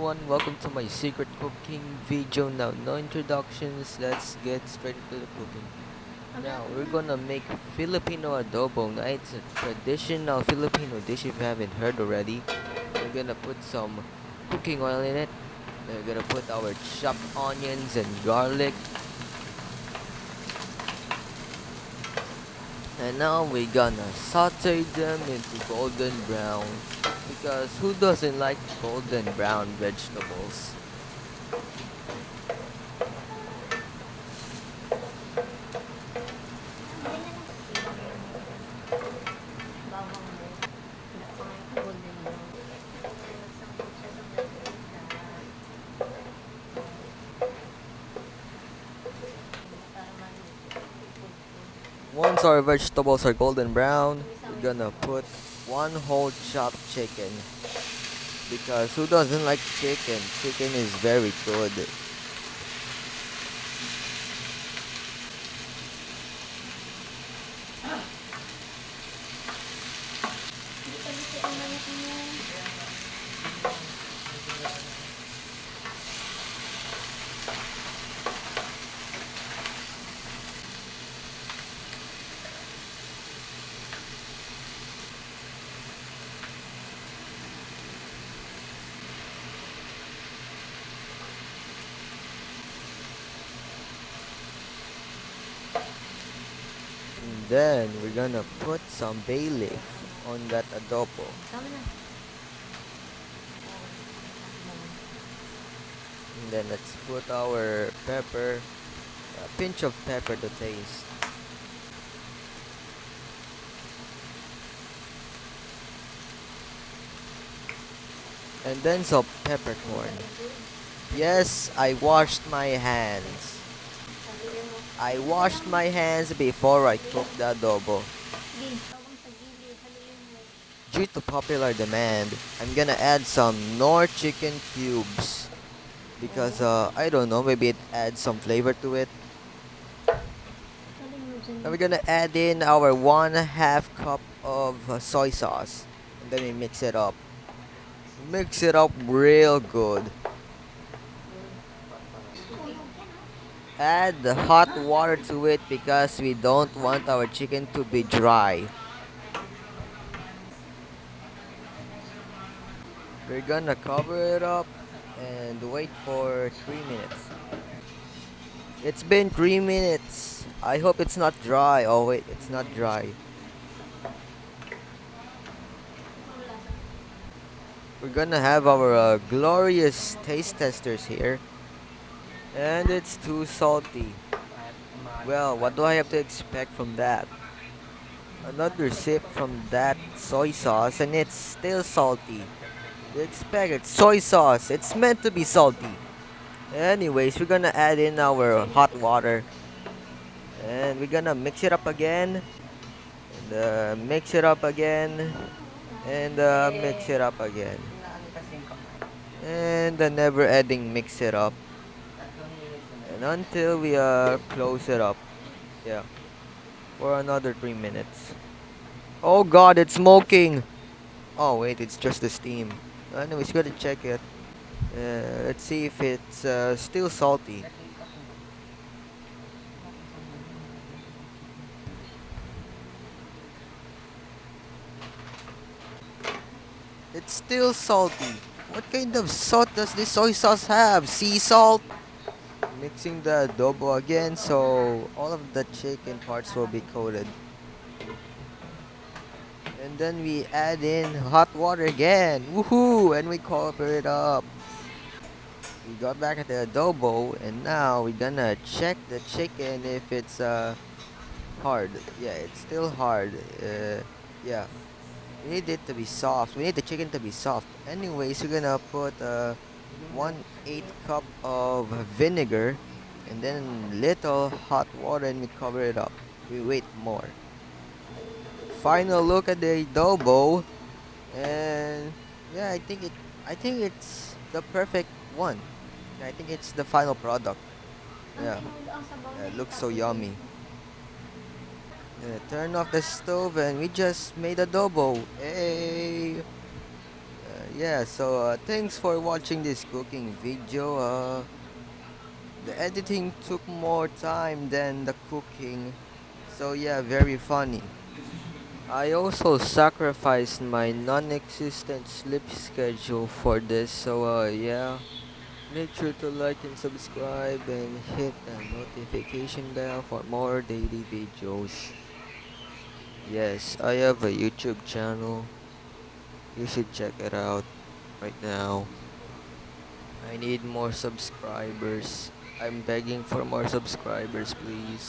everyone, welcome to my secret cooking video. Now, no introductions, let's get straight into the cooking. Now, we're gonna make Filipino adobo. Now, it's a traditional Filipino dish if you haven't heard already. We're gonna put some cooking oil in it. We're gonna put our chopped onions and garlic. And now we're gonna saute them into golden brown. Because who doesn't like golden brown vegetables? Once our vegetables are golden brown, we're gonna put one whole chopped chicken. Because who doesn't like chicken? Chicken is very good. And then we're gonna put some bay leaf on that adobo. And then let's put our pepper, a pinch of pepper to taste. And then some peppercorn. Yes, I washed my hands. I washed my hands before I cooked the adobo. Due to popular demand, I'm gonna add some Nor chicken cubes. Because, I don't know, maybe it adds some flavor to it. Now we're gonna add in our 1/2 cup of soy sauce. And then we mix it up. Mix it up real good. Add the hot water to it because we don't want our chicken to be dry. We're gonna cover it up and wait for 3 minutes. It's been 3 minutes. I hope it's not dry. Oh wait, it's not dry. We're gonna have our glorious taste testers here. And it's too salty. Well, what do I have to expect from that? Another sip from that soy sauce and it's still salty. You expect it. Soy sauce. It's meant to be salty. Anyways, we're gonna add in our hot water. And we're gonna mix it up again. And mix it up again. And mix it up again. And the never ending mix it up. And until we close it up. Yeah. For another 3 minutes. Oh god, it's smoking! Oh wait, it's just the steam. Anyways, gotta check it. Let's see if it's still salty. It's still salty. What kind of salt does this soy sauce have? Sea salt? Mixing the adobo again so all of the chicken parts will be coated. And then we add in hot water again. Woohoo! And we cover it up. We got back at the adobo and now we're gonna check the chicken if it's hard. Yeah, it's still hard. Yeah. We need it to be soft. We need the chicken to be soft. Anyways, we're gonna put 1/8 cup of vinegar and then little hot water and we cover it up. We wait more. Final look at the adobo and yeah, I think it's the perfect one. I think it's the final product. Yeah. It looks so yummy. Turn off the stove and we just made adobo. Hey! Yeah, so thanks for watching this cooking video. The editing took more time than the cooking. So yeah, very funny. I also sacrificed my non-existent sleep schedule for this. So yeah, make sure to like and subscribe and hit the notification bell for more daily videos. Yes, I have a YouTube channel. You should check it out right now. I need more subscribers. I'm begging for more subscribers, please.